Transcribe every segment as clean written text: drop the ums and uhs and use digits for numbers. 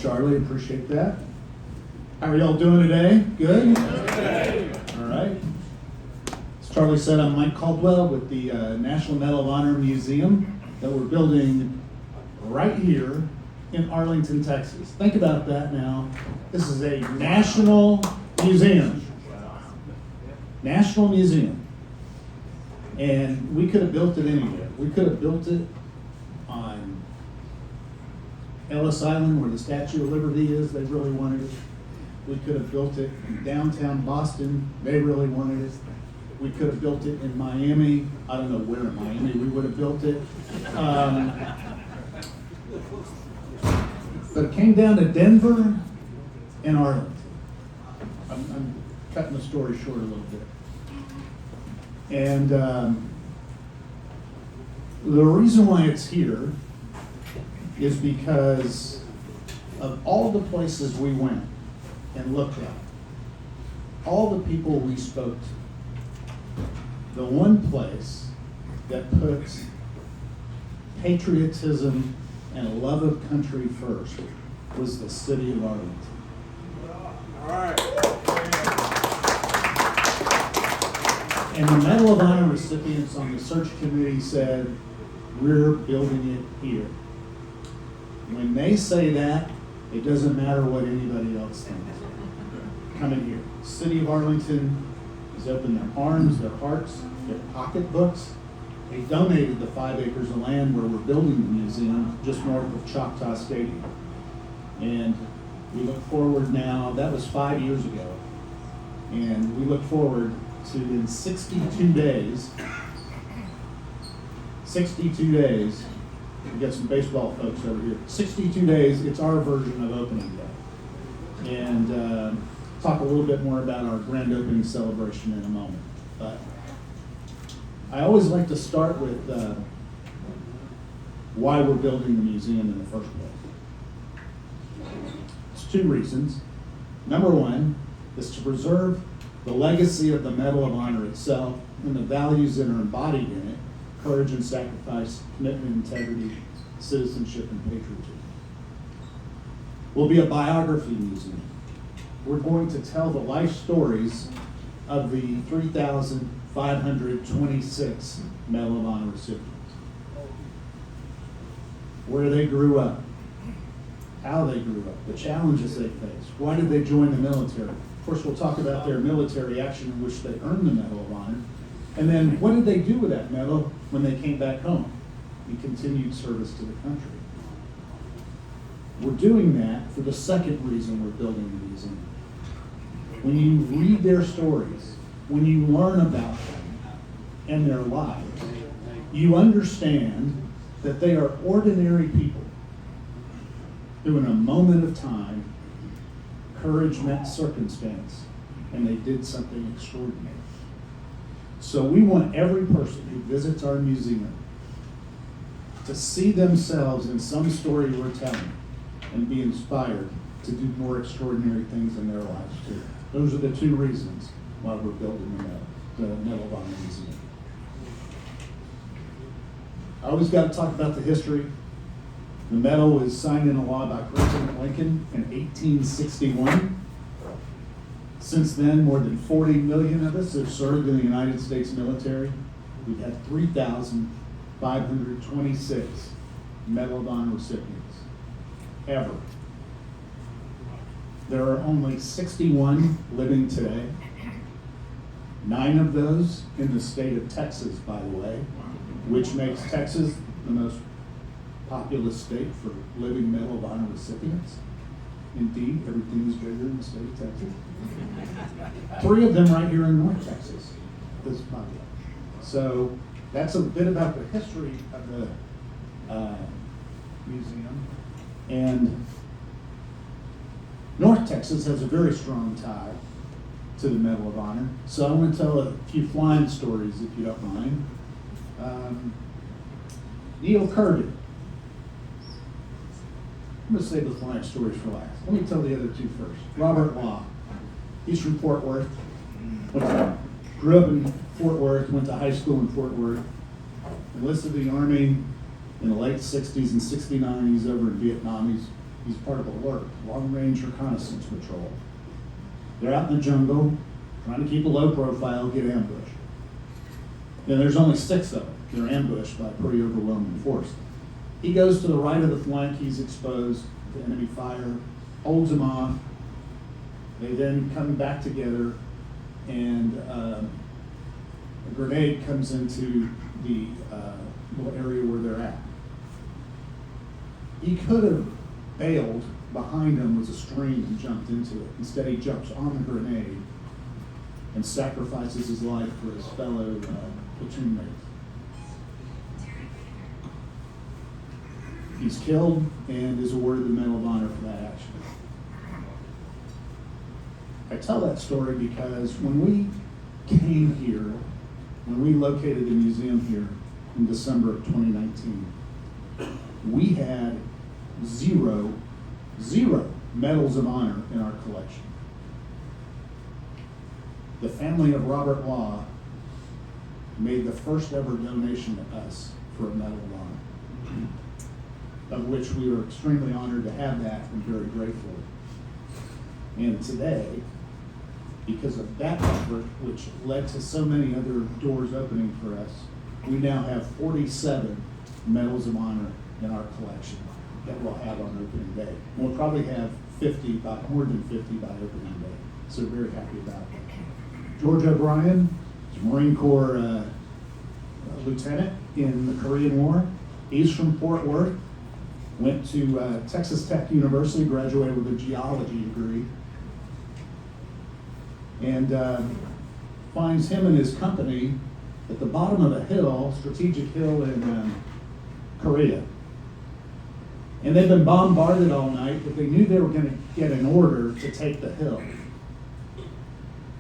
Charlie. Appreciate that. How are y'all doing today? Good? All right. As Charlie said, I'm Mike Caldwell with the National Medal of Honor Museum that we're building right here in Arlington, Texas. Think about that now. This is a national museum. National museum. And we could have built it anywhere. We could have built it on Ellis Island where the Statue of Liberty is. They really wanted it. We could have built it in downtown Boston. They really wanted it. We could have built it in Miami. I don't know where in Miami we would have built it. But it came down to Denver and Arlington. I'm cutting the story short a little bit. And the reason why it's here is because of all the places we went and looked at, all the people we spoke to, the one place that puts patriotism and a love of country first was the city of Arlington. All right. And the Medal of Honor recipients on the search committee said, we're building it here. When they say that, it doesn't matter what anybody else thinks. Come in here. City of Arlington has opened their arms, their hearts, their pocketbooks. They donated the 5 acres of land where we're building the museum just north of Choctaw Stadium. And we look forward now, that was 5 years ago, and we look forward to in 62 days, we got some baseball folks over here, 62 days, it's our version of opening day. And talk a little bit more about our grand opening celebration in a moment. But I always like to start with why we're building the museum in the first place. It's 2 reasons. Number 1 is to preserve the legacy of the Medal of Honor itself and the values that are embodied in it: courage and sacrifice, commitment, integrity, citizenship, and patriotism. Will be a biography museum. We're going to tell the life stories of the 3,526 Medal of Honor recipients. Where they grew up, how they grew up, the challenges they faced, why did they join the military. Of course, we'll talk about their military action in which they earned the Medal of Honor. And then what did they do with that medal when they came back home and continued service to the country? We're doing that for the second reason we're building the museum. When you read their stories, when you learn about them and their lives, you understand that they are ordinary people who in a moment of time, courage met circumstance, and they did something extraordinary. So we want every person who visits our museum to see themselves in some story we're telling and be inspired to do more extraordinary things in their lives too. Those are the 2 reasons why we're building the Medal of Honor Museum. I always got to talk about the history. The medal was signed into law by President Lincoln in 1861. Since then, more than 40 million of us have served in the United States military. We've had 3,526 Medal of Honor recipients ever. There are only 61 living today. 9 of those in the state of Texas, by the way, which makes Texas the most populous state for living Medal of Honor recipients. Indeed, everything is bigger in the state of Texas. 3 of them right here in North Texas, this population. So that's a bit about the history of the museum. And North Texas has a very strong tie to the Medal of Honor. So I'm going to tell a few flying stories, if you don't mind. Neil Kirby. I'm going to save the flying stories for last. Let me tell the other 2 first. Robert Law. He's from Fort Worth. Grew up in Fort Worth, went to high school in Fort Worth. Enlisted in the Army in the late 60s and 69. He's over in Vietnam. He's He's part of ALERT, Long Range Reconnaissance Patrol. They're out in the jungle, trying to keep a low profile, get ambushed. Then there's only 6 of them. They're ambushed by a pretty overwhelming force. He goes to the right of the flank, he's exposed to enemy fire, holds them off. They then come back together, and a grenade comes into the little area where they're at. He could have bailed. Behind him was a stream and jumped into it. Instead, he jumps on the grenade and sacrifices his life for his fellow platoon mates. He's killed and is awarded the Medal of Honor for that action. I tell that story because when we came here, when we located the museum here in December of 2019, we had zero medals of honor in our collection. The family of Robert Law made the first ever donation to us for a Medal of Honor, of which we were extremely honored to have that and very grateful. And today, because of that effort, which led to so many other doors opening for us, we now have 47 Medals of Honor in our collection that we'll have on opening day. We'll probably have more than 50 by opening day. So we're very happy about that. George O'Brien is a Marine Corps lieutenant in the Korean War. He's from Fort Worth, went to Texas Tech University, graduated with a geology degree, and finds him and his company at the bottom of a hill, strategic hill in Korea. And they've been bombarded all night, but they knew they were going to get an order to take the hill.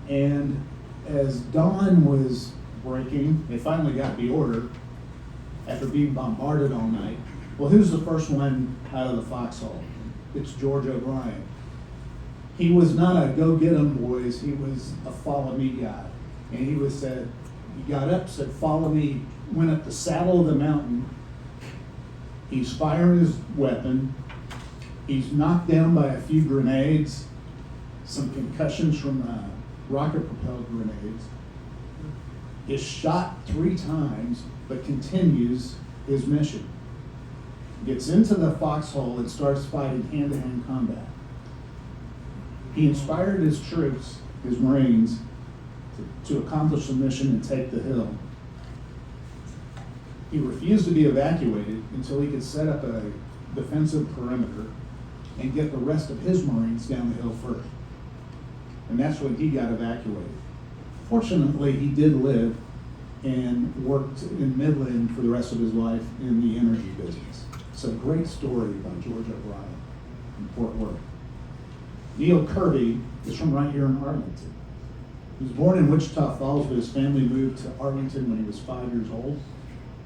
And as dawn was breaking, they finally got the order after being bombarded all night. Well, who's the first one out of the foxhole? It's George O'Brien. He was not a go get 'em boys, he was a follow me guy. And he got up, said follow me, went up the saddle of the mountain. He's firing his weapon. He's knocked down by a few grenades, some concussions from rocket-propelled grenades. Is shot 3 times, but continues his mission. Gets into the foxhole and starts fighting hand-to-hand combat. He inspired his troops, his Marines, to accomplish the mission and take the hill. He refused to be evacuated until he could set up a defensive perimeter and get the rest of his Marines down the hill first. And that's when he got evacuated. Fortunately, he did live and worked in Midland for the rest of his life in the energy business. It's a great story by George O'Brien in Fort Worth. Neil Kirby is from right here in Arlington. He was born in Wichita Falls, but his family moved to Arlington when he was 5 years old.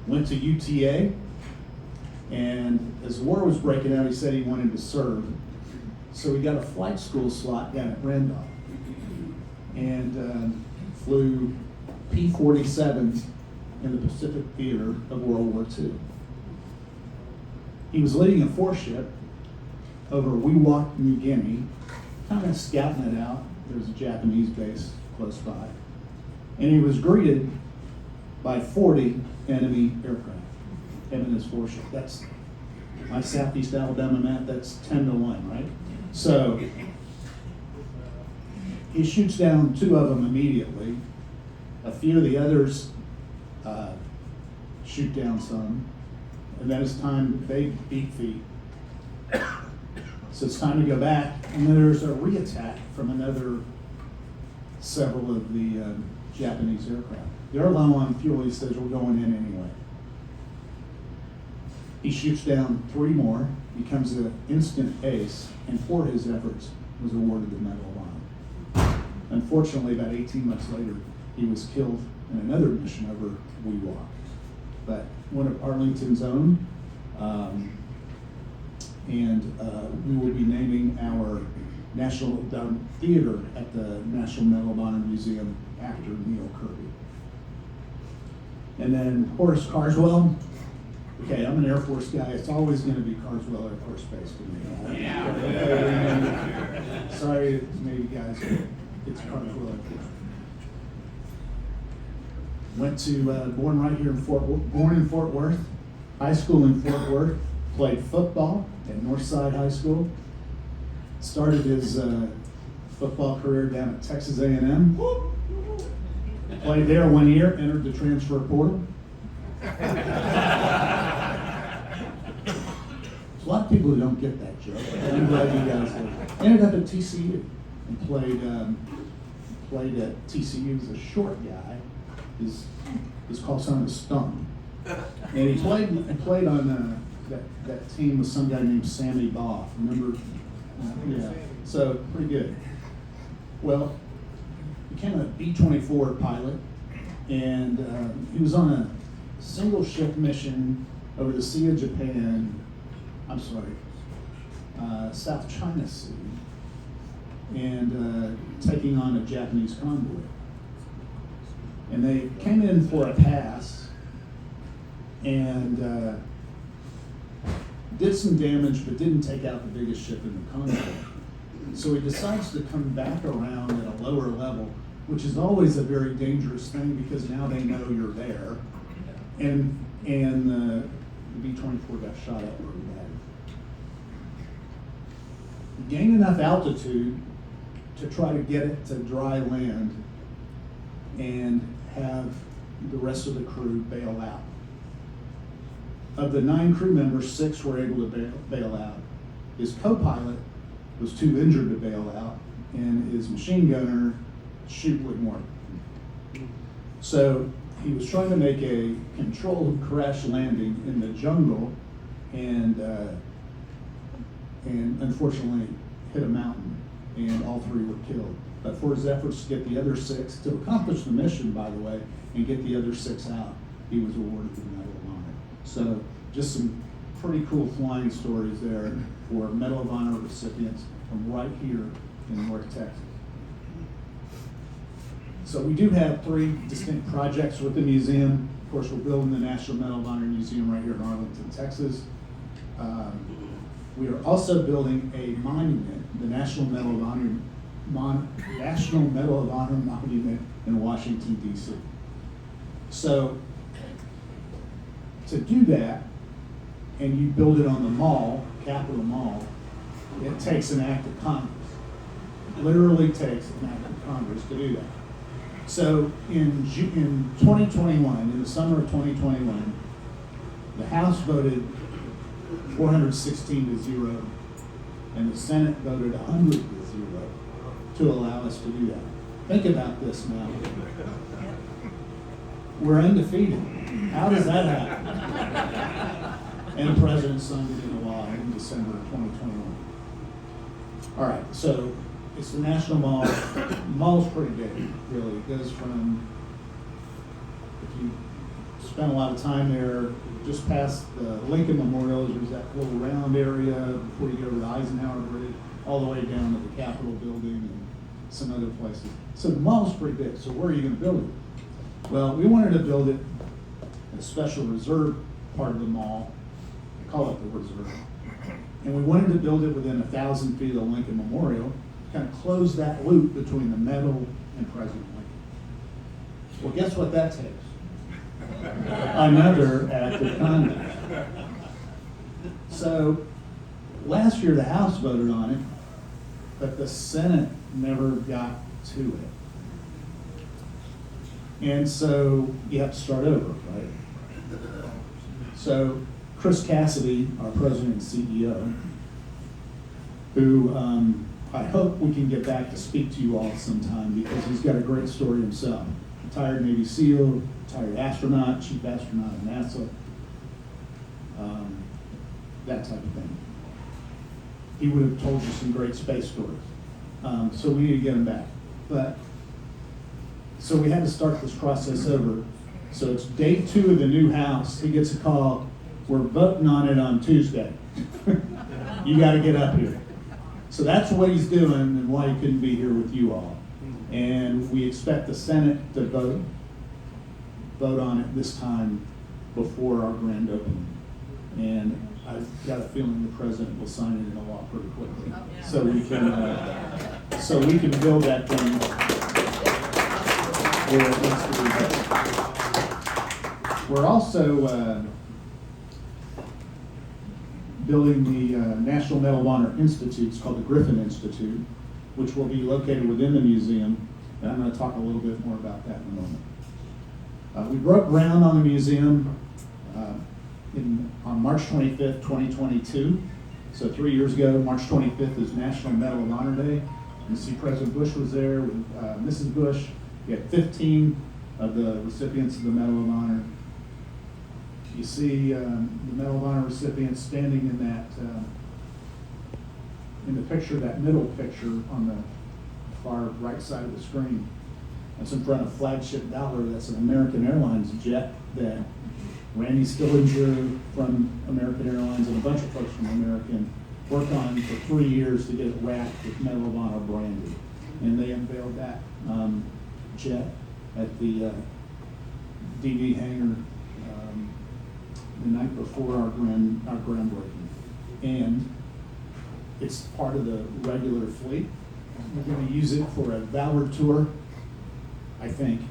Went to UTA, and as the war was breaking out, he said he wanted to serve. So he got a flight school slot down at Randolph and flew P-47s in the Pacific Theater of World War II. He was leading a 4-ship over Wewak, New Guinea, kind of scouting it out. There was a Japanese base close by. And he was greeted by 40 enemy aircraft, him and his 4-ship. That's my Southeast Alabama map, that's 10-1, right? So he shoots down 2 of them immediately. A few of the others shoot down some, and then it's time, they beat feet. So it's time to go back, and then there's a re-attack from another several of the Japanese aircraft. They're low on fuel, he says, we're going in anyway. He shoots down 3 more, becomes an instant ace, and for his efforts was awarded the Medal of Honor. Unfortunately, about 18 months later, he was killed in another mission over Wewak. But one of Arlington's own, we will be naming our National Theater at the National Medal of Honor Museum after Neil Kirby. And then Horace Carswell, Okay, I'm an Air Force guy. It's always going to be Caldwell Air Force Base to me. Sorry, maybe guys, it's Caldwell Air Force. Went to born right here in born in Fort Worth, high school in Fort Worth. Played football at Northside High School. Started his football career down at Texas A&M. Played there 1 year. Entered the transfer portal. A lot of people who don't get that joke. I'm glad you guys did. Ended up at TCU and played at TCU. He's a short guy. His call sign is Stone. And he played on that team with some guy named Sammy Baugh. Remember? Yeah. So pretty good. Well, became a B-24 pilot, and he was on a single ship mission over the Sea of Japan. I'm sorry, South China Sea, and taking on a Japanese convoy. And they came in for a pass and did some damage, but didn't take out the biggest ship in the convoy. So he decides to come back around at a lower level, which is always a very dangerous thing because now they know you're there. And the B-24 got shot at really bad. He gained enough altitude to try to get it to dry land and have the rest of the crew bail out. Of the 9 crew members, 6 were able to bail out. His co-pilot was too injured to bail out, and his machine gunner chute wouldn't work. So he was trying to make a controlled crash landing in the jungle, and unfortunately hit a mountain, and all 3 were killed. But for his efforts to get the other 6, to accomplish the mission, by the way, and get the other 6 out, he was awarded the Medal of Honor. So just some pretty cool flying stories there for Medal of Honor recipients from right here in North Texas. So we do have 3 distinct projects with the museum. Of course, we're building the National Medal of Honor Museum right here in Arlington, Texas. We are also building a monument, the National Medal of Honor Monument in Washington, D.C. So to do that, and you build it on the mall, Capitol Mall, it takes an act of Congress. Literally takes an act of Congress to do that. So in 2021, in the summer of 2021, the House voted 416 to 0, and the Senate voted 100 to 0 to allow us to do that. Think about this now. We're undefeated. How does that happen? And the president signed it into law in December of 2021. All right, so it's the National Mall. The mall's pretty big, really. It goes from, if you spend a lot of time there, just past the Lincoln Memorial, there's that little round area before you go to the Eisenhower Bridge, all the way down to the Capitol Building and some other places. So the mall's pretty big. So where are you going to build it? Well, we wanted to build it in a special reserve part of the mall. They call it the reserve. And we wanted to build it within 1,000 feet of the Lincoln Memorial, kind of close that loop between the medal and President Lincoln. Well, guess what that takes? Another act of Congress. So last year the House voted on it, but the Senate never got to it. And so you have to start over, right? So Chris Cassidy, our president and CEO, who I hope we can get back to speak to you all sometime because he's got a great story himself. Retired Navy SEAL, retired astronaut, chief astronaut at NASA, that type of thing. He would have told you some great space stories. So we need to get him back. So we had to start this process over. So it's day 2 of the new house. He gets a call. We're voting on it on Tuesday. You got to get up here. So that's what he's doing and why he couldn't be here with you all. And we expect the Senate to vote on it this time before our grand opening. And I've got a feeling the president will sign it into law pretty quickly. Oh, yeah. So we can build that thing where it needs to be built. We're also building the National Medal of Honor Institute. It's called the Griffin Institute, which will be located within the museum. And I'm going to talk a little bit more about that in a moment. We broke ground on the museum on March 25th, 2022. So 3 years ago, March 25th is National Medal of Honor Day. You see President Bush was there with Mrs. Bush. We had 15 of the recipients of the Medal of Honor. You see the Medal of Honor recipients standing in that, in the picture, that middle picture on the far right side of the screen. That's in front of Flagship Valor. That's an American Airlines jet that Randy Stillinger from American Airlines and a bunch of folks from American worked on for 3 years to get it wrapped with Medal of Honor branded. And they unveiled that jet at the DD hangar the night before our groundbreaking. And it's part of the regular fleet. We're going to use it for a Valor tour, I think,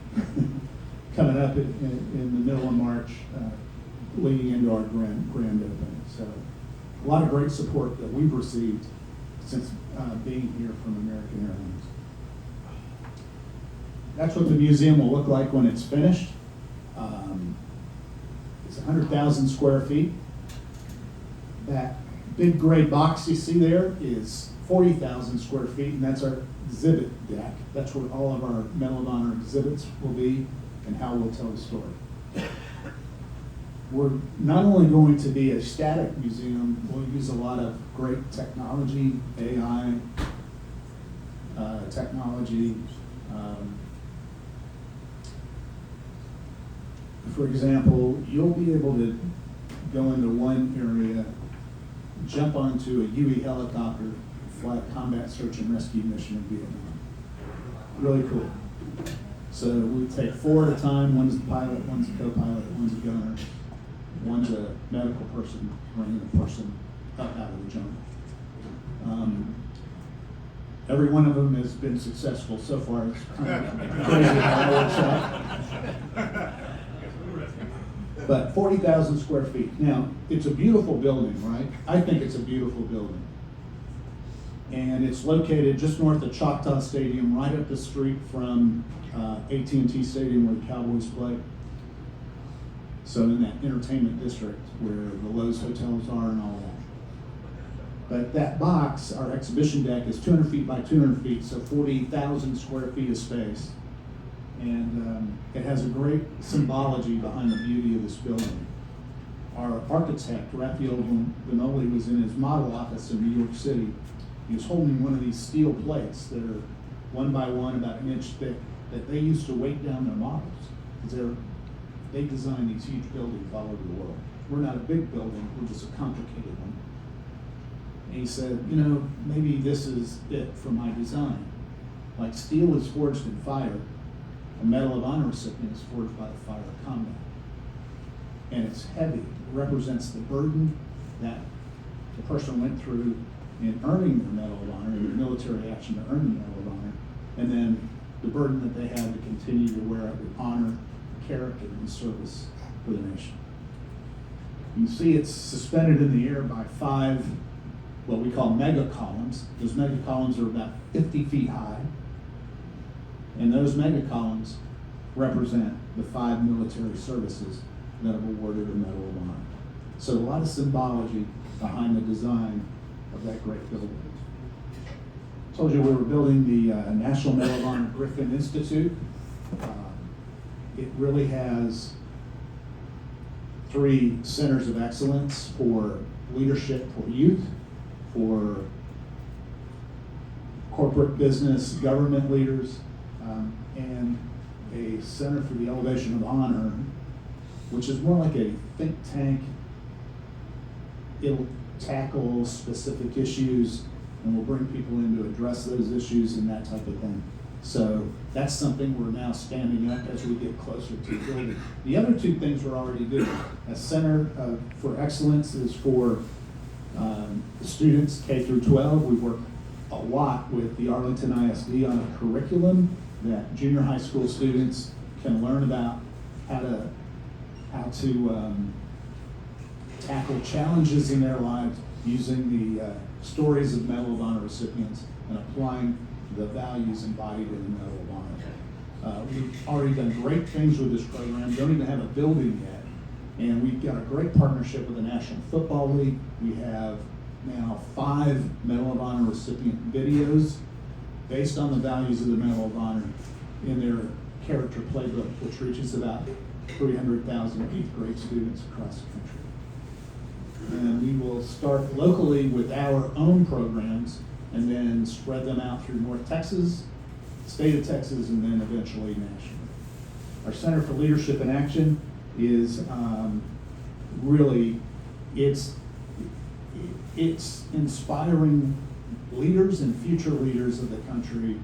coming up in the middle of March, leading into our grand opening. So a lot of great support that we've received since being here from American Airlines. That's what the museum will look like when it's finished. It's 100,000 square feet. That big gray box you see there is 40,000 square feet, and that's our exhibit deck. That's where all of our Medal of Honor exhibits will be and how we'll tell the story. We're not only going to be a static museum, we'll use a lot of great technology, AI technology. For example, you'll be able to go into one area, jump onto a UE helicopter, fly a combat search and rescue mission in Vietnam. Really cool. So we take 4 at a time. One's the pilot, one's the co-pilot, one's a gunner, one's a medical person bringing a person up out of the jungle. Every one of them has been successful so far. It's kind of crazy how it works out. But 40,000 square feet. Now, it's a beautiful building, right? I think it's a beautiful building. And it's located just north of Choctaw Stadium, right up the street from AT&T Stadium where the Cowboys play. So in that entertainment district where the Lowe's hotels are and all that. But that box, our exhibition deck, is 200 feet by 200 feet, so 40,000 square feet of space. And it has a great symbology behind the beauty of this building. Our architect, Raphael Vinoli, was in his model office in New York City. He was holding one of these steel plates that are 1 by 1, about an inch thick, that they used to weight down their models. Because they design these huge buildings all over the world. We're not a big building, we're just a complicated one. And he said, you know, maybe this is it for my design. Like steel is forged in fire, a Medal of Honor recipient is forged by the fire of combat. And it's heavy. It represents the burden that the person went through in earning their Medal of Honor, in the military action to earn the Medal of Honor, and then the burden that they had to continue to wear it with honor, character, and service for the nation. You see it's suspended in the air by 5, what we call mega columns. Those mega columns are about 50 feet high. And those mega columns represent the 5 military services that have awarded a Medal of Honor. So a lot of symbology behind the design of that great building. I told you we were building the National Medal of Honor Griffin Institute. It really has 3 centers of excellence for leadership for youth, for corporate business, government leaders, and a Center for the Elevation of Honor, which is more like a think tank. It'll tackle specific issues, and we'll bring people in to address those issues and that type of thing. So that's something we're now standing up as we get closer to building. The other two things we're already doing. A Center for Excellence is for the students K through 12. We work a lot with the Arlington ISD on a curriculum that junior high school students can learn about how to tackle challenges in their lives using the stories of Medal of Honor recipients and applying the values embodied in the Medal of Honor. We've already done great things with this program, don't even have a building yet. And we've got a great partnership with the National Football League. We have now 5 Medal of Honor recipient videos based on the values of the Medal of Honor in their character playbook, which reaches about 300,000 8th grade students across the country. And we will start locally with our own programs and then spread them out through North Texas, state of Texas, and then eventually nationally. Our Center for Leadership in Action is really, it's inspiring leaders and future leaders of the country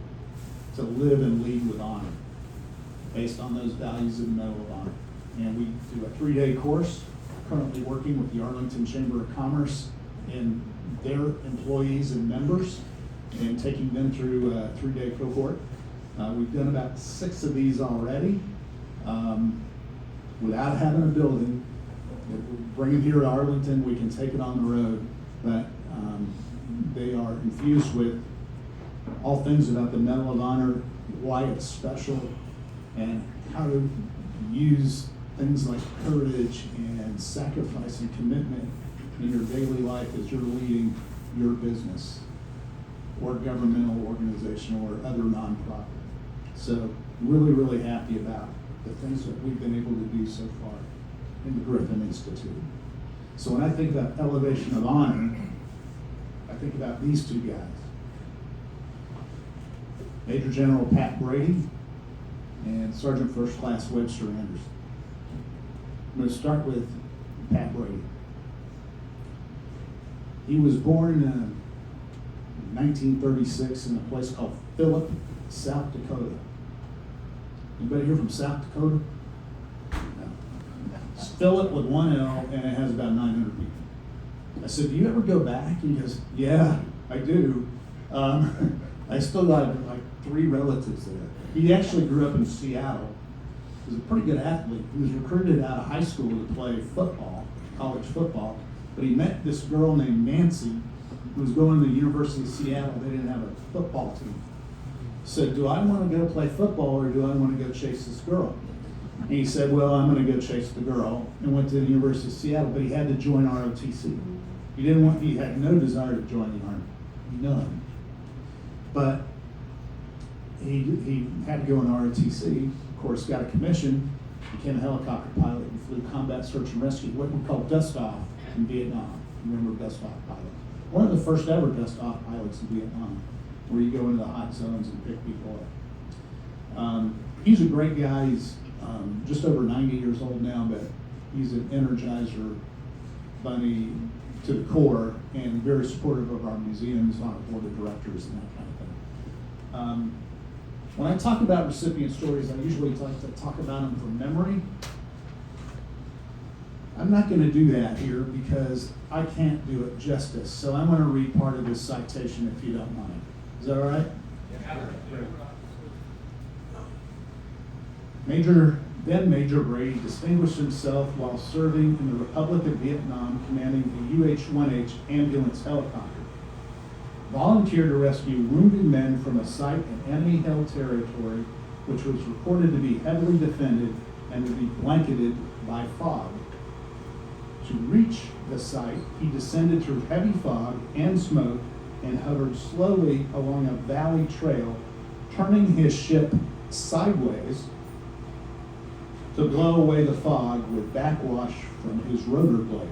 to live and lead with honor based on those values of the Medal of Honor. And we do a 3-day course, currently working with the Arlington Chamber of Commerce and their employees and members and taking them through a 3-day cohort. We've done about 6 of these already without having a building. If we bring it here to Arlington, we can take it on the road, but they are infused with all things about the Medal of Honor, why it's special, and how to use things like courage and sacrifice and commitment in your daily life as you're leading your business or governmental organization or other nonprofit. So really, really happy about the things that we've been able to do so far in the Griffin Institute. So when I think about elevation of honor, I think about these 2 guys. Major General Pat Brady and Sergeant First Class Webster Anderson. I'm going to start with Pat Brady. He was born in 1936 in a place called Philip, South Dakota. Anybody here from South Dakota? No. It's Philip with 1 L, and it has about 900 people. I said, do you ever go back? He goes, yeah, I do. I still got like 3 relatives there. He actually grew up in Seattle. He was a pretty good athlete. He was recruited out of high school to play football, college football, but he met this girl named Nancy who was going to the University of Seattle. They didn't have a football team. Said, do I want to go play football or do I want to go chase this girl? And he said, well, I'm going to go chase the girl, and went to the University of Seattle, but he had to join ROTC. He had no desire to join the Army, none. But he had to go in ROTC, of course, got a commission, became a helicopter pilot, and flew combat search and rescue, what we call dust off in Vietnam. Remember dust off pilot? One of the first ever dust off pilots in Vietnam, where you go into the hot zones and pick people up. He's a great guy. He's just over 90 years old now, but he's an energizer bunny to the core and very supportive of our museums, on a board of directors and that kind of thing. When I talk about recipient stories, I usually like to talk about them from memory. I'm not going to do that here because I can't do it justice. So I'm going to read part of this citation if you don't mind. Is that all right? Yeah. Major Brady distinguished himself while serving in the Republic of Vietnam, commanding the UH-1H ambulance helicopter. Volunteered to rescue wounded men from a site in enemy-held territory, which was reported to be heavily defended and to be blanketed by fog. To reach the site, he descended through heavy fog and smoke and hovered slowly along a valley trail, turning his ship sideways to blow away the fog with backwash from his rotor blades.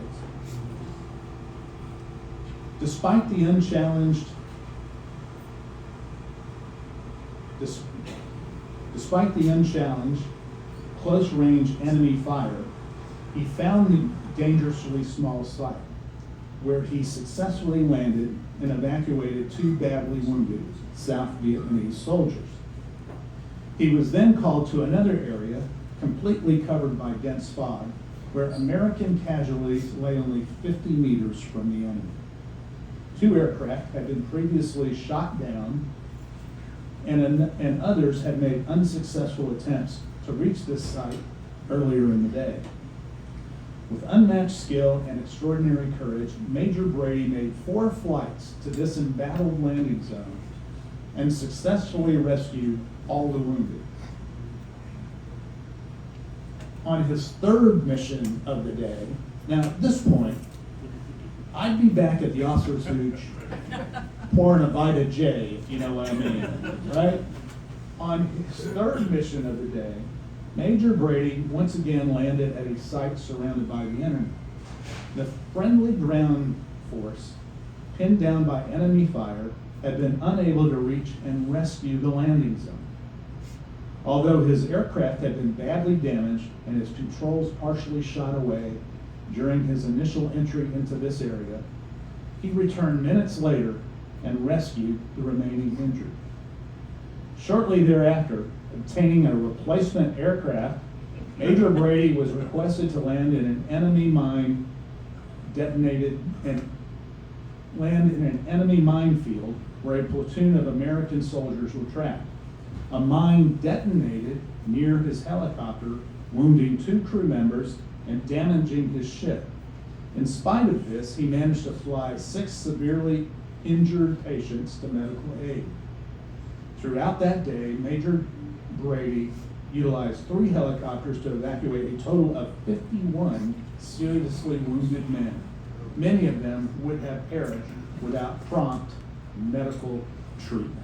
Despite the unchallenged close-range enemy fire, he found the dangerously small site where he successfully landed and evacuated 2 badly wounded South Vietnamese soldiers. He was then called to another area, completely covered by dense fog, where American casualties lay only 50 meters from the enemy. 2 aircraft had been previously shot down, and others had made unsuccessful attempts to reach this site earlier in the day. With unmatched skill and extraordinary courage, Major Brady made 4 flights to this embattled landing zone and successfully rescued all the wounded. On his 3rd mission of the day, now at this point, I'd be back at the officer's hooch pouring a Vita J, if you know what I mean, right? On his 3rd mission of the day, Major Brady once again landed at a site surrounded by the enemy. The friendly ground force, pinned down by enemy fire, had been unable to reach and rescue the landing zone. Although his aircraft had been badly damaged and his controls partially shot away during his initial entry into this area, he returned minutes later and rescued the remaining injured. Shortly thereafter, obtaining a replacement aircraft, Major Brady was requested to land in an enemy mine minefield where a platoon of American soldiers were trapped. A mine detonated near his helicopter, wounding 2 crew members and damaging his ship. In spite of this, he managed to fly 6 severely injured patients to medical aid. Throughout that day, Major Brady utilized 3 helicopters to evacuate a total of 51 seriously wounded men. Many of them would have perished without prompt medical treatment.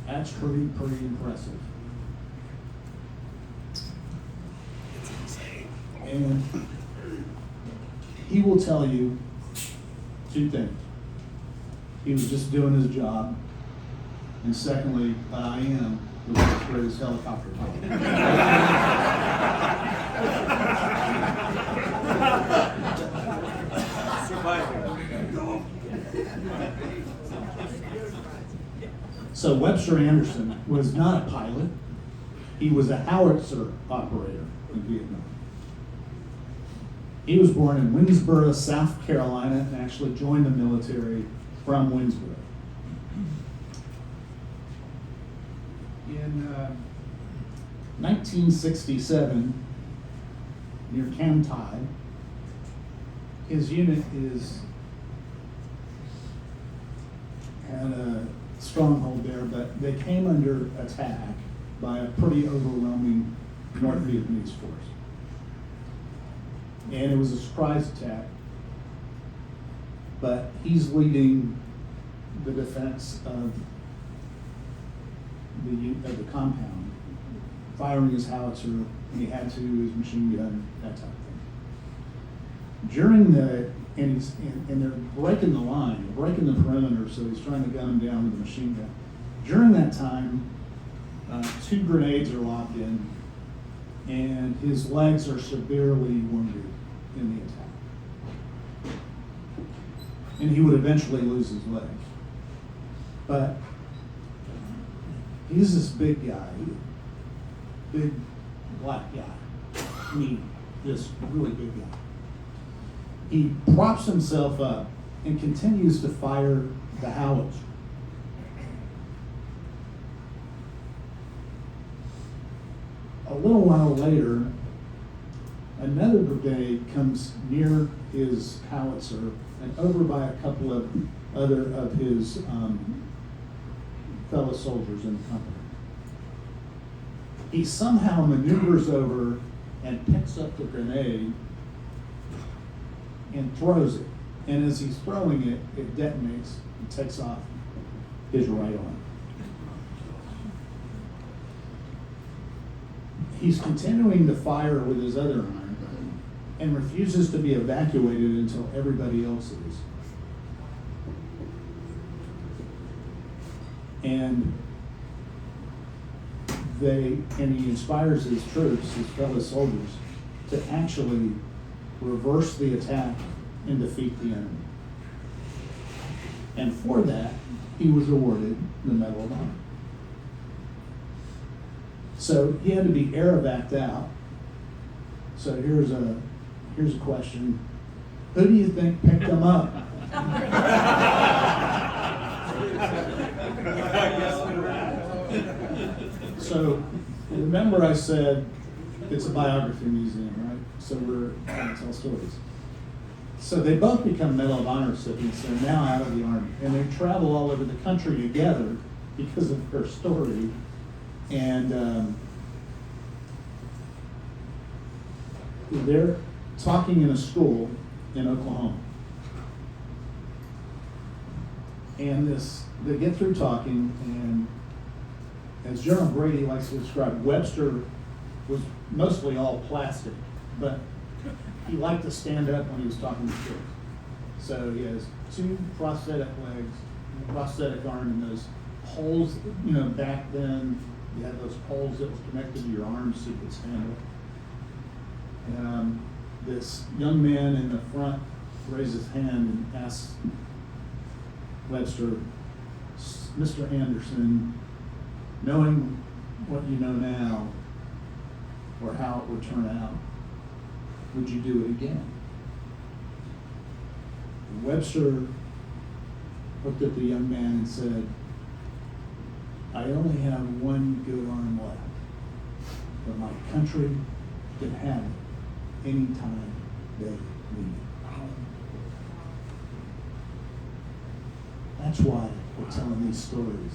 That's pretty impressive. And he will tell you 2 things. He was just doing his job, and secondly, I am the world's greatest helicopter So Webster Anderson was not a pilot. He was a howitzer operator in Vietnam. He was born in Winnsboro, South Carolina, and actually joined the military from Winnsboro. In 1967, near Cam Tai, his unit had a stronghold there, but they came under attack by a pretty overwhelming North Vietnamese force. And it was a surprise attack, but he's leading the defense of the compound, firing his howitzer, and he had to, his machine gun, that type of thing. And they're breaking the line, they're breaking the perimeter, so he's trying to gun them down with a machine gun. During that time, 2 grenades are locked in, and his legs are severely wounded in the attack. And he would eventually lose his legs. But he's this big guy, big black guy. I mean, this really big guy. He props himself up and continues to fire the howitzer. A little while later, another brigade comes near his howitzer and over by a couple of other of his fellow soldiers in the company. He somehow maneuvers over and picks up the grenade and throws it. And as he's throwing it, it detonates and takes off his right arm. He's continuing to fire with his other arm and refuses to be evacuated until everybody else is. And he inspires his troops, his fellow soldiers, to actually reverse the attack and defeat the enemy. And for that, he was awarded the Medal of Honor. So he had to be air-evac'd out. So here's a question. Who do you think picked him up? So remember I said it's a biography museum, right? So we're going to tell stories. So they both become Medal of Honor recipients. They're now out of the Army. And they travel all over the country together because of their story. And they're talking in a school in Oklahoma. And they get through talking, and as General Brady likes to describe, Webster was mostly all plastic, but he liked to stand up when he was talking to kids. So he has 2 prosthetic legs, prosthetic arm, and those poles, back then, you had those poles that was connected to your arms so you could stand up. And this young man in the front raises his hand and asks Webster, Mr. Anderson, knowing what you know now, or how it would turn out, would you do it again? And Webster looked at the young man and said, I only have one good arm left, but my country can have it anytime they need it. That's why we're telling these stories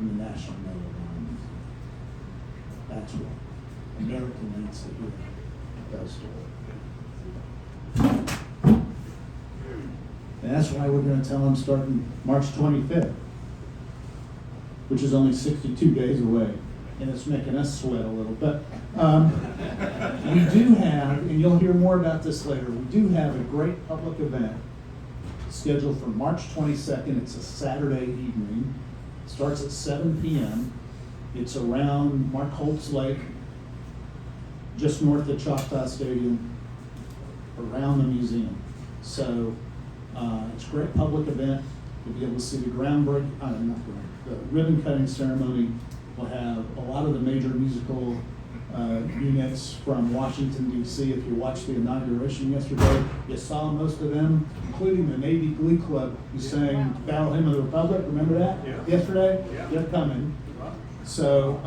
in the National Medal of Honor. That's why. America needs to hear those stories. And that's why we're going to tell them starting March 25th, which is only 62 days away. And it's making us sweat a little. But we do have, and you'll hear more about this later, we do have a great public event scheduled for March 22nd. It's a Saturday evening. It starts at 7 p.m. It's around Mark Holtz Lake, just north of Choctaw Stadium, around the museum. So it's a great public event. You'll be able to see the the ribbon cutting ceremony. We'll have a lot of the major musical units from Washington, D.C. If you watched the inauguration yesterday, you saw most of them, including the Navy Glee Club who sang Battle Hymn of the Republic. Remember that? Yeah. Yesterday? Yeah. They're coming. So,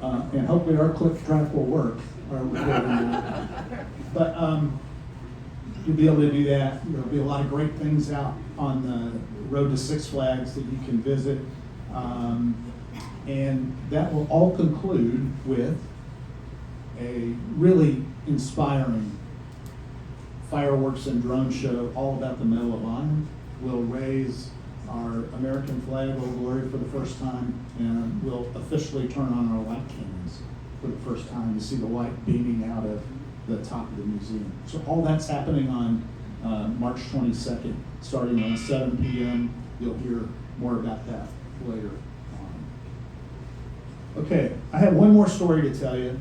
and hopefully our click track will work. But you'll be able to do that. There'll be a lot of great things out on the road to Six Flags that you can visit. And that will all conclude with a really inspiring fireworks and drone show all about the Medal of Honor. We'll raise our American flag, Old Glory, for the first time, and we'll officially turn on our light cannons for the first time. You see the light beaming out of the top of the museum. So all that's happening on March 22nd, starting on 7 p.m. You'll hear more about that later on. Okay, I have one more story to tell you.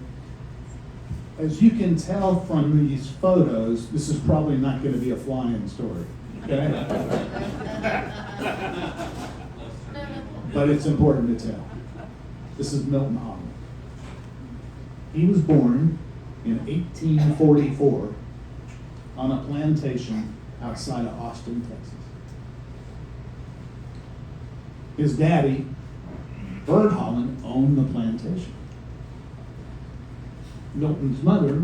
As you can tell from these photos, this is probably not going to be a flying story. Okay? But it's important to tell. This is Milton Holland. He was born in 1844 on a plantation outside of Austin, Texas. His daddy, Bird Holland, owned the plantation. Milton's mother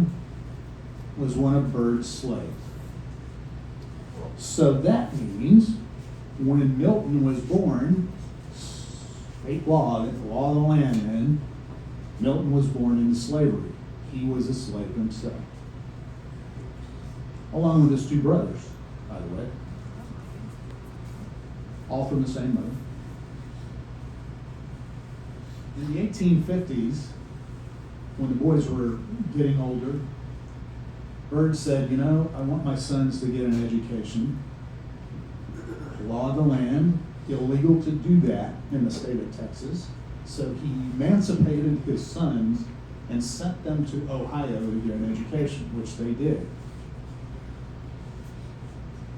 was one of Bird's slaves. So that means when Milton was born, state law, the law of the land then, Milton was born into slavery. He was a slave himself. Along with his two brothers, by the way. All from the same mother. In the 1850s, when the boys were getting older, Bird said, I want my sons to get an education. Law of the land, illegal to do that in the state of Texas. So he emancipated his sons and sent them to Ohio to get an education, which they did.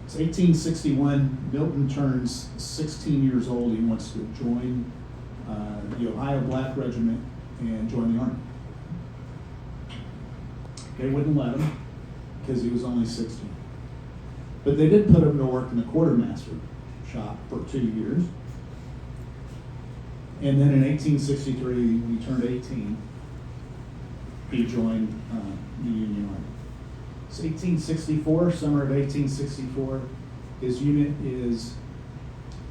It's 1861, Milton turns 16 years old. He wants to join the Ohio Black Regiment and join the Army. They wouldn't let him because he was only 16. But they did put him to work in the quartermaster shop for 2 years. And then in 1863, when he turned 18, he joined the Union Army. It's 1864, summer of 1864. His unit is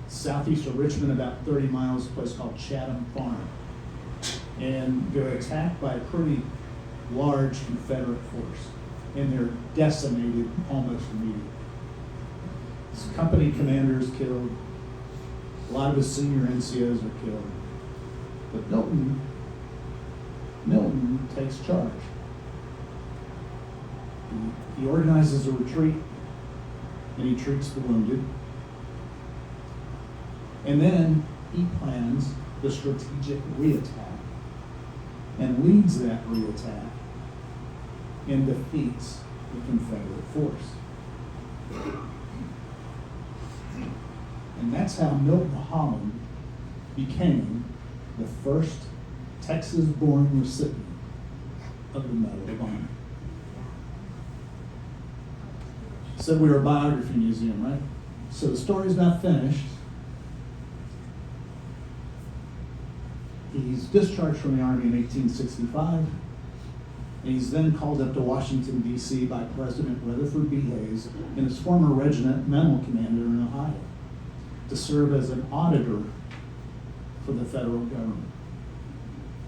southeast of Richmond, about 30 miles, a place called Chatham Farm. And they're attacked by a pretty large Confederate force, and they're decimated almost immediately. His company commander is killed. A lot of his senior NCOs are killed. But Milton takes charge. He organizes a retreat, and he treats the wounded. And then he plans the strategic reattack and leads that reattack and defeats the Confederate force. And that's how Milton Holland became the first Texas-born recipient of the Medal of Honor. Said we were a biography museum, right? So the story's not finished. He's discharged from the Army in 1865, and he's then called up to Washington, D.C. by President Rutherford B. Hayes and his former regimental commander in Ohio to serve as an auditor for the federal government.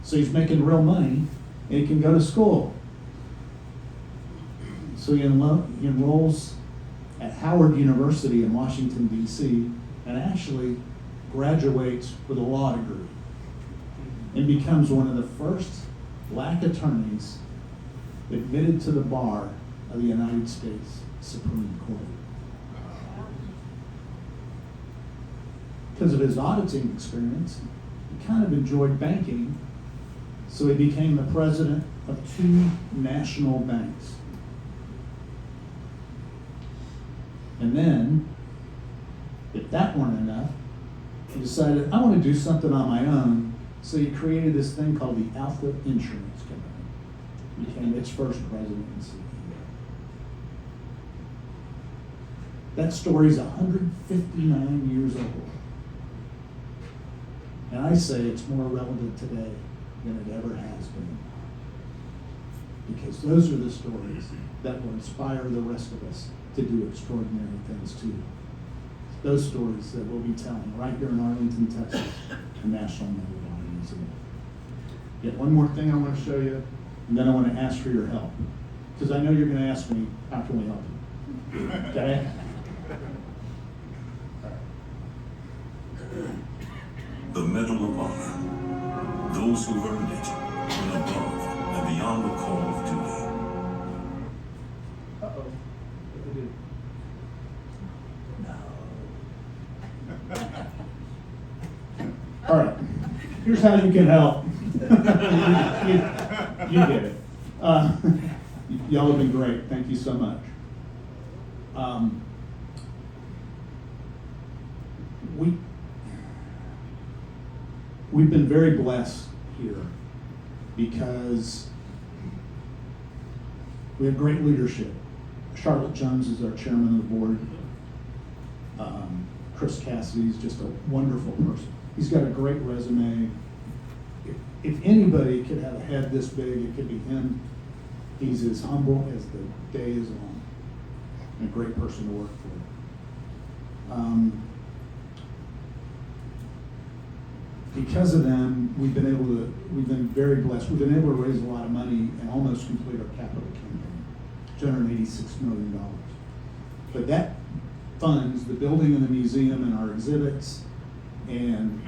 So he's making real money, and he can go to school. So he enrolls at Howard University in Washington, D.C., and actually graduates with a law degree and becomes one of the first black attorneys admitted to the bar of the United States Supreme Court. Because of his auditing experience, he kind of enjoyed banking, so he became the president of 2 national banks. And then, if that weren't enough, he decided, I want to do something on my own, so he created this thing called the Alpha Insurance Company. He became its first president and CEO. That story's 159 years old. And I say it's more relevant today than it ever has been. Because those are the stories that will inspire the rest of us to do extraordinary things too. Those stories that we'll be telling right here in Arlington, Texas, the National Medal of Honor Museum. Yet one more thing I want to show you, and then I want to ask for your help. Because I know you're going to ask me, how can we help you? Okay? The Medal of Honor. Those who've earned it went above and beyond the call of duty. Uh-oh. What did I do? No. All right. Here's how you can help. you get it. Y'all have been great. Thank you so much. We've been very blessed here because we have great leadership. Charlotte Jones is our chairman of the board. Chris Cassidy is just a wonderful person. He's got a great resume. If anybody could have a head this big, it could be him. He's as humble as the day is long, and a great person to work for. Because of them, we've been very blessed. We've been able to raise a lot of money and almost complete our capital campaign, $286 million. But that funds the building of the museum and our exhibits and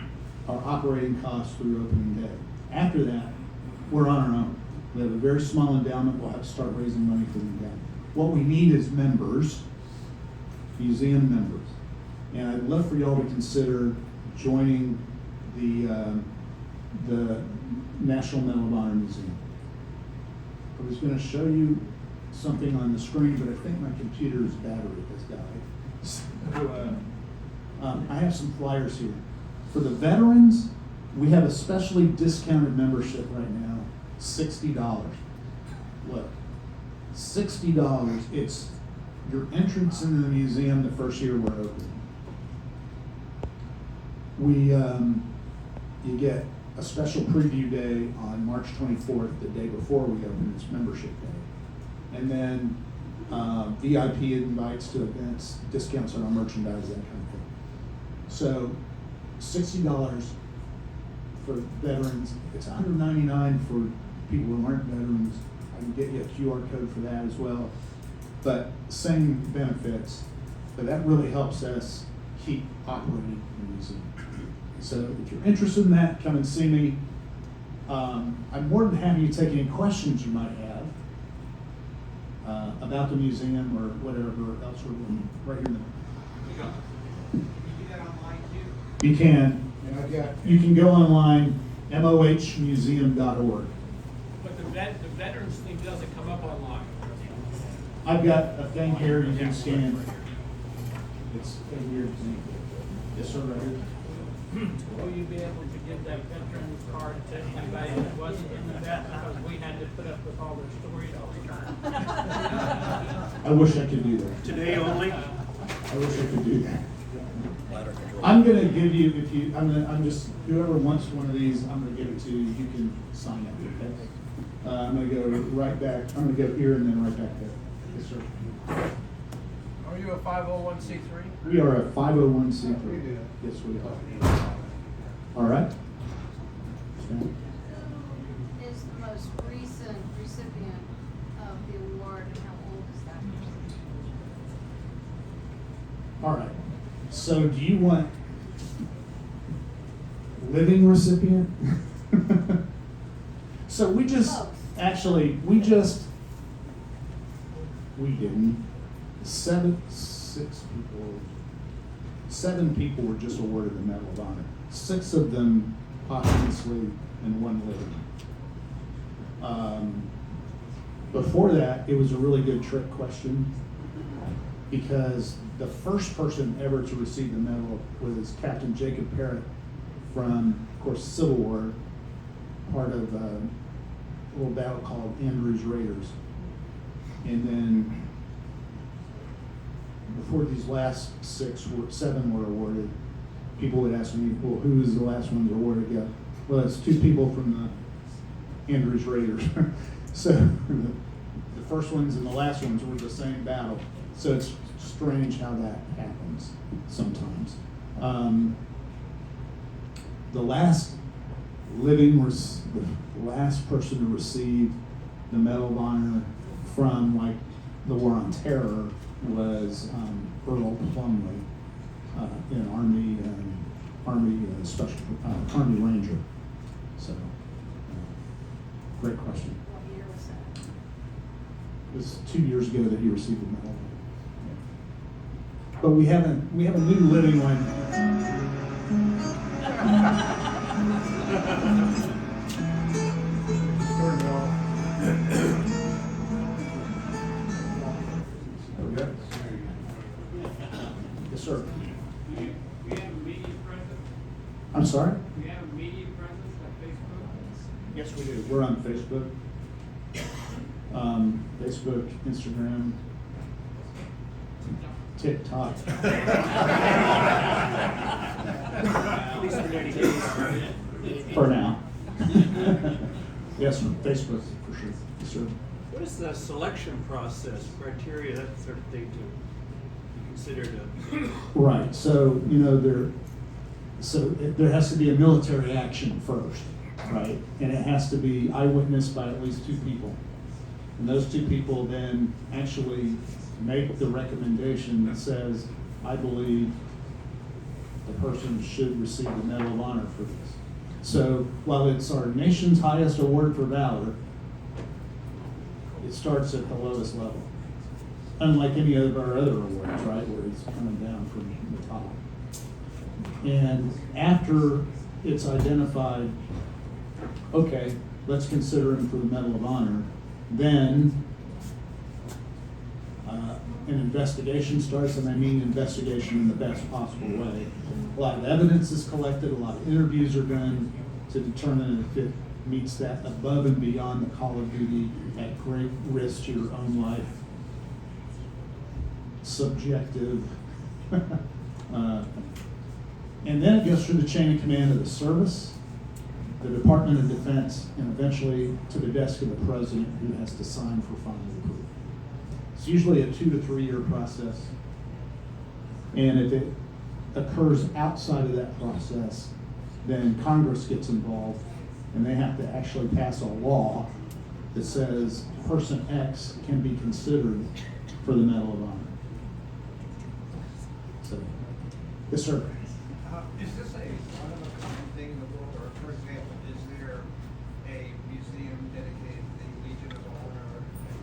our operating costs through opening day. After that, we're on our own. We have a very small endowment. We'll have to start raising money for the endowment. What we need is members, museum members. And I'd love for y'all to consider joining the National Medal of Honor Museum. I was going to show you something on the screen, but I think my computer's battery has died. So, I have some flyers here. For the veterans, we have a specially discounted membership right now, $60. Look, $60, it's your entrance into the museum the first year we're open. You get a special preview day on March 24th, the day before we open, it's membership day. And then VIP invites to events, discounts on our merchandise, that kind of thing. So $60 for veterans, it's $199 for people who aren't veterans. I can get you a QR code for that as well. But same benefits, but that really helps us keep operating the museum. So if you're interested in that, come and see me. I'm more than happy to take any questions you might have about the museum or whatever else we're doing right here in the. You do that online too? You can. You can go online, mohmuseum.org. But the veterans thing doesn't come up online. I've got a thing here you can scan. It's a weird thing. Yes, sir, right here. Will you be able to give that veteran's card to anybody that wasn't in the vet, because we had to put up with all their stories all the time? I wish I could do that. Today only? I wish I could do that. I'm gonna give you, if you, I'm just, whoever wants one of these, I'm gonna give it to you, you can sign it, okay? I'm gonna go right back, I'm gonna go here and then right back there. Yes, sir. Are you a 501c3? We are a 501c3. Yes, we are. All right. Stand. Who is the most recent recipient of the award, and how old is that person? All right. So do you want living recipient? So we just, Both. actually, we didn't. Seven people were just awarded the Medal of Honor. 6 of them posthumously and 1 living. Before that, it was a really good trick question because the first person ever to receive the medal was Captain Jacob Parrott from, of course, Civil War, part of a little battle called Andrews Raiders. And then before these last 7 were awarded, people would ask me, well, who is the last one awarded? Yeah, well, it's 2 people from the Andrews Raiders. So the first ones and the last ones were the same battle. So it's strange how that happens sometimes. The last person to receive the Medal of Honor from like the War on Terror was Earl Plumley, an Army Ranger. So, great question. What year was that? It was 2 years ago that he received the medal. But we have a new living one. Okay. Yes, sir. Do you have a media presence? I'm sorry? Do you have a media presence on Facebook? Yes, we do. We're on Facebook. Facebook, Instagram, TikTok. At least for 90 days. For now. Yes, Facebook, for sure. Yes, sir. What is the selection process, criteria, that sort of thing to consider to? Right, so, there has to be a military action first, right? And it has to be eyewitnessed by at least 2 people. And those 2 people then actually make the recommendation that says, I believe the person should receive the Medal of Honor for this. So while it's our nation's highest award for valor, it starts at the lowest level. Unlike any of our other awards, right, where it's coming down from the top. And after it's identified, okay, let's consider him for the Medal of Honor, then an investigation starts, and I mean investigation in the best possible way. A lot of evidence is collected, a lot of interviews are done to determine if it meets that above and beyond the call of duty at great risk to your own life. Subjective. And then it goes through the chain of command of the service, the Department of Defense, and eventually to the desk of the president, who has to sign for final approval. It's usually a 2 to 3 year process. And if it occurs outside of that process, then Congress gets involved, and they have to actually pass a law that says person X can be considered for the Medal of Honor. So, yes, sir. Is this one of a common thing in the world, or for example, is there a museum dedicated to the Legion of Honor and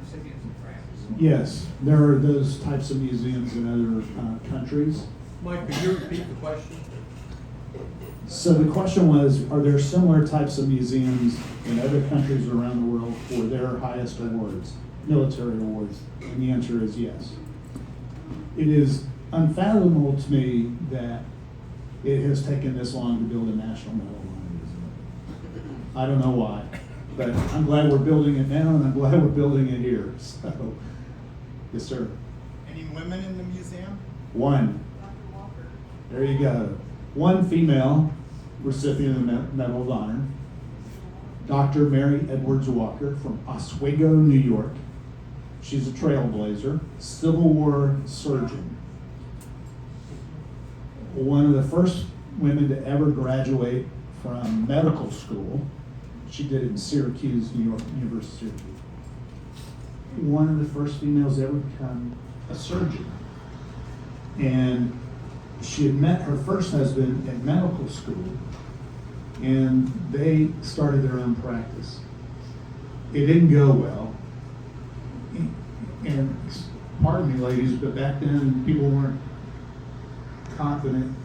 recipients of France? Yes, there are those types of museums in other countries. Mike, could you repeat the question? So the question was, are there similar types of museums in other countries around the world for their highest awards, military awards? And the answer is yes. It is unfathomable to me that it has taken this long to build a national medal honor museum. I don't know why, but I'm glad we're building it now, and I'm glad we're building it here. So, yes, sir. Any women in the museum? One. There you go. One female recipient of the Medal of Honor, Dr. Mary Edwards Walker from Oswego, New York. She's a trailblazer, Civil War surgeon. One of the first women to ever graduate from medical school. She did it in Syracuse, New York, University of Syracuse. One of the first females to ever become a surgeon. And she had met her first husband at medical school, and they started their own practice. It didn't go well. And pardon me, ladies, but back then people weren't confident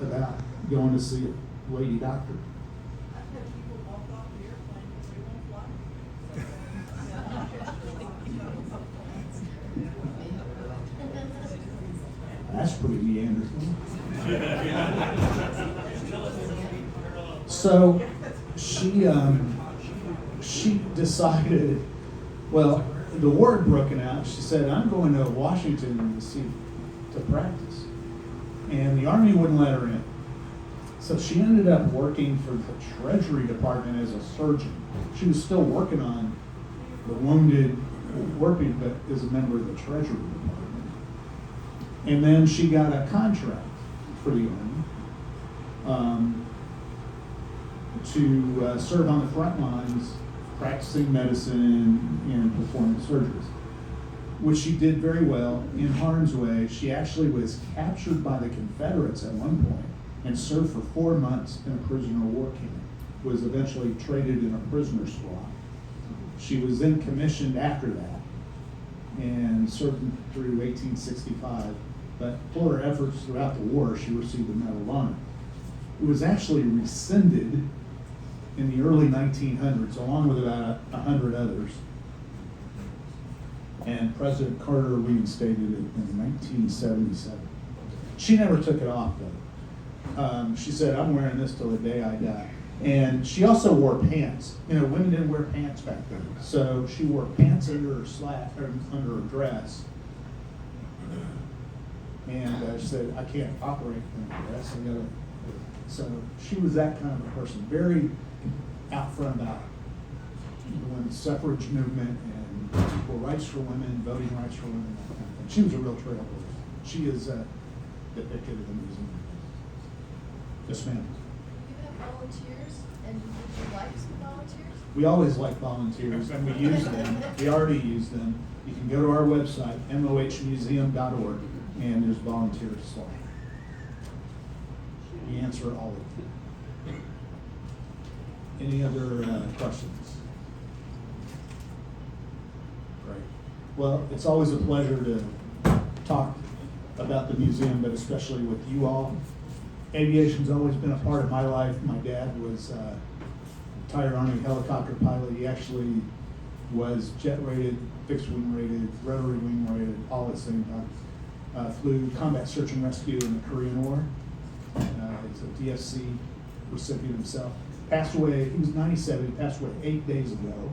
about going to see a lady doctor. That's pretty Neanderthal. So she decided, well, the war had broken out. She said, I'm going to Washington to practice. And the Army wouldn't let her in. So she ended up working for the Treasury Department as a surgeon. She was still working on the wounded, working, but as a member of the Treasury Department. And then she got a contract for the Army to serve on the front lines, practicing medicine and performing surgeries, which she did very well. In harm's way, she actually was captured by the Confederates at one point and served for 4 months in a prisoner of war camp, was eventually traded in a prisoner swap. She was then commissioned after that and served through 1865, but for her efforts throughout the war, she received the Medal of Honor. It was actually rescinded in the early 1900s, along with about 100 others. And President Carter reinstated it in 1977. She never took it off, though. She said, I'm wearing this till the day I die. And she also wore pants. You know, women didn't wear pants back then. So she wore pants under her under her dress. And she said, I can't operate in a dress. So she was that kind of a person, very out front about the women's suffrage movement and equal rights for women, voting rights for women, that kind of thing. She was a real trailblazer. She is depicted in the museum. Yes, ma'am. You have volunteers, and would you like some volunteers? We always like volunteers, and we use them. We already use them. You can go to our website, mohmuseum.org, and there's volunteers slot. We answer all of them. Any other questions? Great. Well, it's always a pleasure to talk about the museum, but especially with you all. Aviation's always been a part of my life. My dad was a retired Army helicopter pilot. He actually was jet rated fixed wing rated, rotary wing rated, all at the same time. Flew combat search and rescue in the Korean War. He's a DFC recipient himself. Passed away, he was 97, he passed away 8 days ago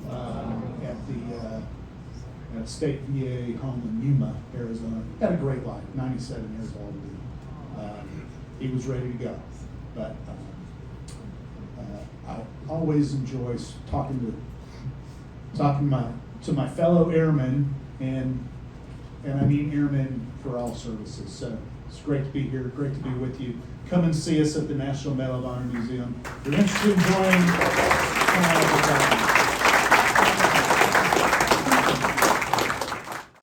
at the State VA home in Yuma, Arizona. Had a great life, 97 years old. He was ready to go. But I always enjoy talking to my fellow airmen, and I mean airmen for all services. So it's great to be here, great to be with you. Come and see us at the National Medal of Honor Museum. If you're interested in joining,